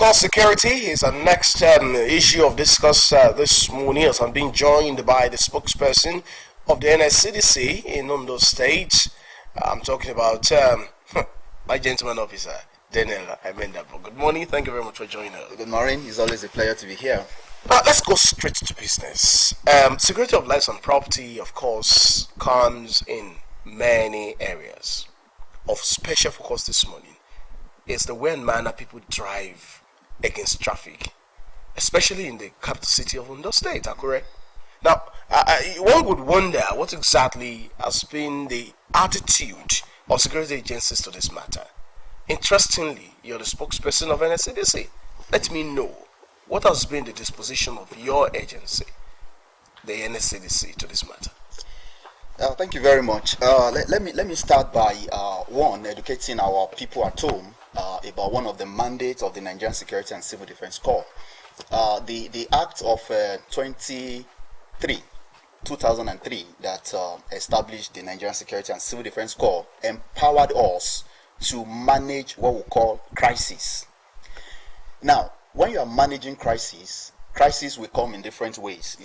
discuss security is our next issue of discuss this morning, as I'm being joined by the spokesperson of the NSCDC in Ondo State. I'm talking about my gentleman officer, Daniel Aidamenbor. Good morning. Thank you very much for joining us. Good morning. It's always a pleasure to be here. Let's go straight to business. Security of lives and property, of course, comes in many areas. Of special focus this morning is the way and manner people drive against traffic, especially in the capital city of Ondo State, Akure. Now, one would wonder what exactly has been the attitude of security agencies to this matter. Interestingly, you're the spokesperson of NSCDC. Let me know, what has been the disposition of your agency, the NSCDC, to this matter? Thank you very much. Let me start by educating our people at home about one of the mandates of the Nigerian Security and Civil Defense Corps. The Act of 2003 that established the Nigerian Security and Civil Defense Corps empowered us to manage what we call crisis. Now, when you are managing crisis will come in different ways.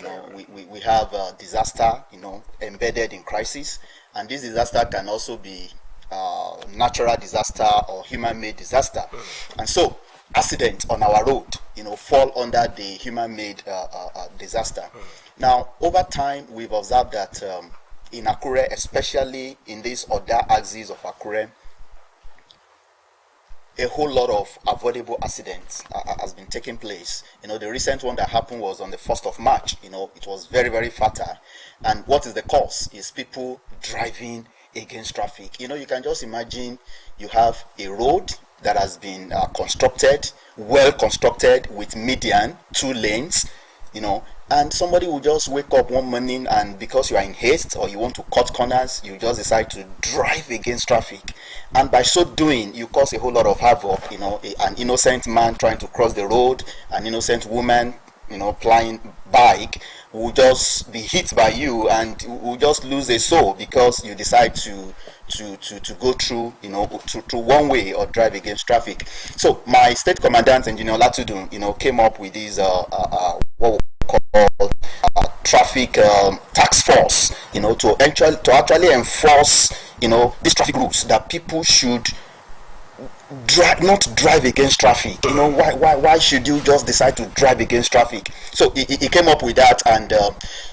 We have disaster, embedded in crisis, and this disaster can also be natural disaster or human-made disaster. And so, accidents on our road, fall under the human-made disaster. Now, over time, we've observed that in Akure, especially in this other axis of Akure, a whole lot of avoidable accidents has been taking place. The recent one that happened was on the 1st of March. It was very, very fatal. And what is the cause? Is people driving against traffic. You can just imagine you have a road that has been well constructed with median, 2 lanes, and somebody will just wake up one morning, and because you are in haste or you want to cut corners, you just decide to drive against traffic. And by so doing, you cause a whole lot of havoc. An innocent man trying to cross the road, an innocent woman, plying bike, will just be hit by you and will just lose a soul because you decide to go through, through one way or drive against traffic. So my state commandant, Engineer Latudun, came up with these what we call traffic task force, to actually enforce, these traffic rules that people should not drive against traffic. Why should you just decide to drive against traffic? So he came up with that, and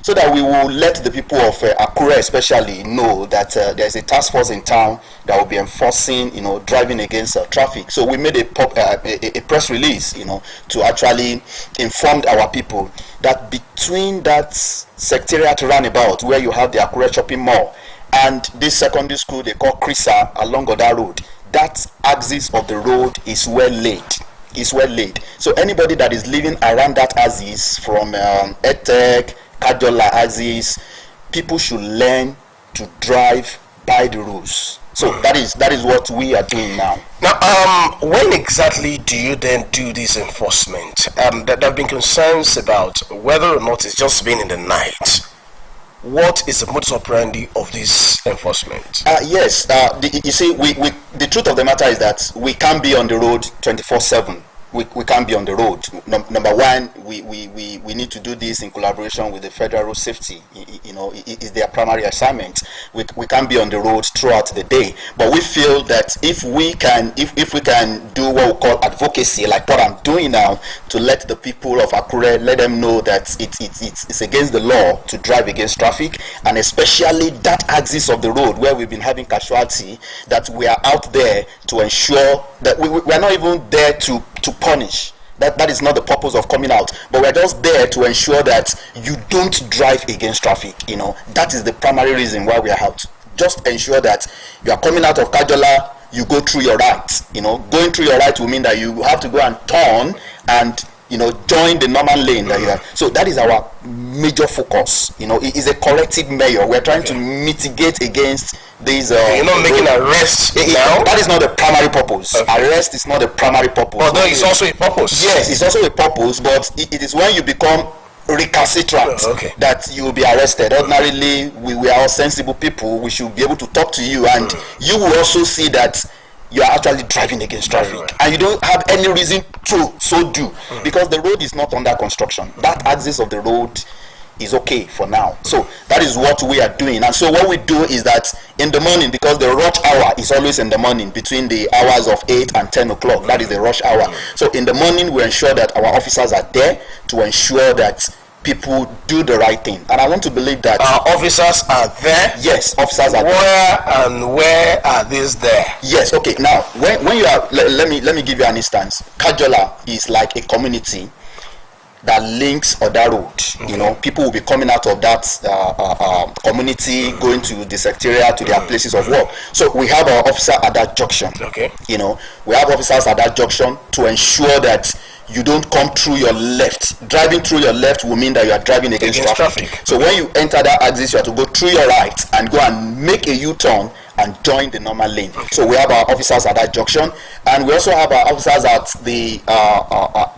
so that we will let the people of Akure especially know that there's a task force in town that will be enforcing, driving against traffic. So we made a press release, to actually inform our people that between that secretariat roundabout where you have the Akure shopping mall and this secondary school they call Krisa along Oda Road, that axis of the road is well laid. So anybody that is living around that axis, from Etek, Kajola axis, people should learn to drive by the rules. So that is what we are doing now. Now, when exactly do you then do this enforcement? There have been concerns about whether or not it's just been in the night. What is the modus operandi of this enforcement? Yes, you see, the truth of the matter is that we can't be on the road 24/7. We can't be on the road. Number one, we need to do this in collaboration with the Federal Road Safety. It is their primary assignment. We can't be on the road throughout the day. But we feel that if we can do what we call advocacy, like what I'm doing now, to let the people of Akure, let them know that it's against the law to drive against traffic, and especially that axis of the road where we've been having casualty, that we are out there to ensure that we are not even there to punish. That is not the purpose of coming out, but we're just there to ensure that you don't drive against traffic. That is the primary reason why we are out. Just ensure that you are coming out of Kajola, you go through your right. Going through your right will mean that you have to go and turn and join the normal lane that you have. So that is our major focus. It is a corrective measure. We're trying to mitigate against these. You're not making arrests now? That is not the primary purpose. Okay. Arrest is not the primary purpose. But no, it's also a purpose. Yes, it's also a purpose, but it is when you become recalcitrant that you will be arrested. Ordinarily, we are all sensible people. We should be able to talk to you, and you will also see that you are actually driving against traffic, right. and you don't have any reason to so do, because the road is not under construction. That axis of the road is okay for now. So that is what we are doing. And so what we do is that in the morning, because the rush hour is always in the morning between the hours of 8 and 10 o'clock, that is the rush hour. So in the morning, we ensure that our officers are there to ensure that people do the right thing. And I want to believe that our officers are there. Yes, officers are there. Where are these there? Yes, okay. Now when you are, let me give you an instance. Kajola is like a community that links Oda Road. You know, people will be coming out of that community, going to the secretariat, to their places of work. So we have our officer at that junction. Okay. You know, we have officers at that junction to ensure that you don't come through your left. Driving through your left will mean that you are driving against traffic. So when you enter that axis, you have to go through your right and go and make a U-turn and join the normal lane. So we have our officers at that junction, and we also have our officers at the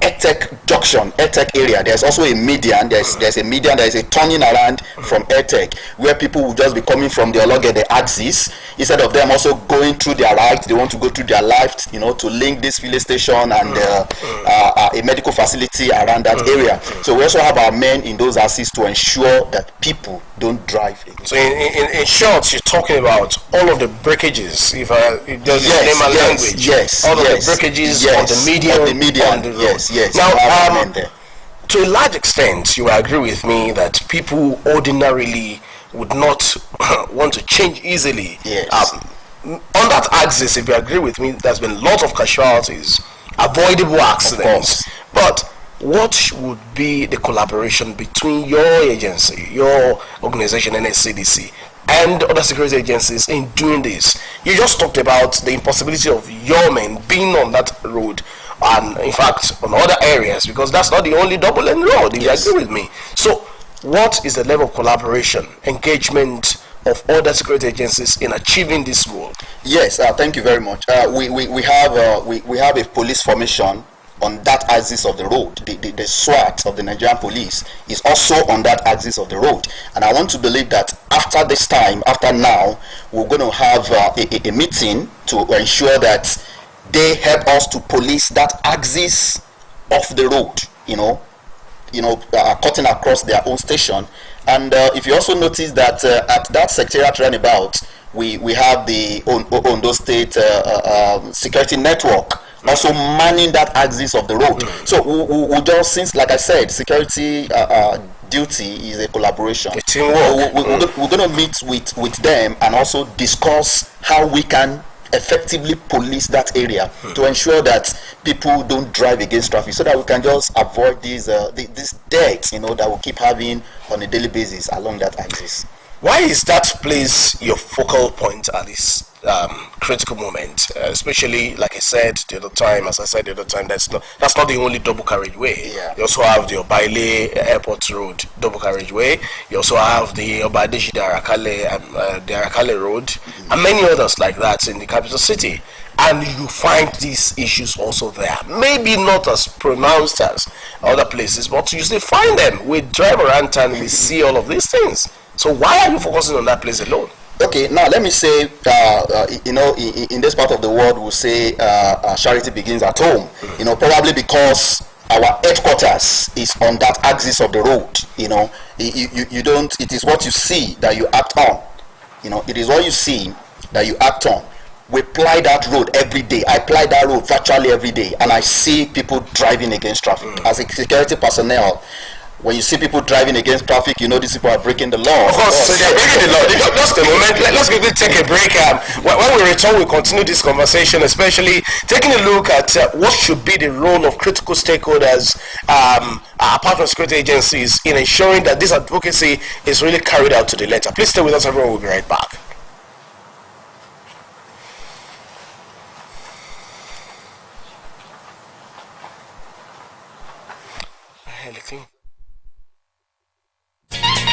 EdTech junction, EdTech area. There's also a median. There's a median. There is a turning around from EdTech where people will just be coming from the Ologede axis. Instead of them also going through their right, they want to go through their left, you know, to link this filling station and a medical facility around that area. So we also have our men in those axes to ensure that people don't drive. So in short, you're talking about all of the breakages, if there's name and language, all of the breakages on the median, on the road. Now, to a large extent, you will agree with me that people ordinarily would not want to change easily. On that axis, if you agree with me, there's been lots of casualties, avoidable accidents. But what would be the collaboration between your agency, your organization, NSCDC, and other security agencies in doing this? You just talked about the impossibility of your men being on that road, and in fact on other areas, because that's not the only double-lane road, if you agree with me. So what is the level of collaboration, engagement of other security agencies in achieving this goal? Yes, thank you very much. We have a police formation on that axis of the road. The SWAT of the Nigerian police is also on that axis of the road, and I want to believe that after this time, after now, we're going to have a meeting to ensure that they help us to police that axis of the road, cutting across their own station. And if you also notice that at that secretariat roundabout, we have the Ondo State security network also manning that axis of the road. So we just, since, like I said, security duty is a collaboration. A teamwork. We're going to meet with them and also discuss how we can effectively police that area to ensure that people don't drive against traffic, so that we can just avoid these deaths, that we keep having on a daily basis along that axis. Why is that place your focal point at this critical moment? Especially, like I said the other time, that's not the only double carriageway. You also have the Obaile Airport Road double carriageway. You also have the Obadeji the Arakale Road, and many others like that in the capital city. And you find these issues also there. Maybe not as pronounced as other places, but you still find them. We drive around town and we see all of these things. So why are you focusing on that place alone? Okay, now let me say, in this part of the world, we'll say charity begins at home. Probably because our headquarters is on that axis of the road. You don't. It is what you see that you act on. It is what you see that you act on. We ply that road every day. I ply that road virtually every day, and I see people driving against traffic. As a security personnel, when you see people driving against traffic, these people are breaking the law. Of course, so they're breaking the law. Just a moment. Let's quickly take a break. When we return, we'll continue this conversation, especially taking a look at what should be the role of critical stakeholders, apart from security agencies, in ensuring that this advocacy is really carried out to the letter. Please stay with us, everyone. We'll be right back.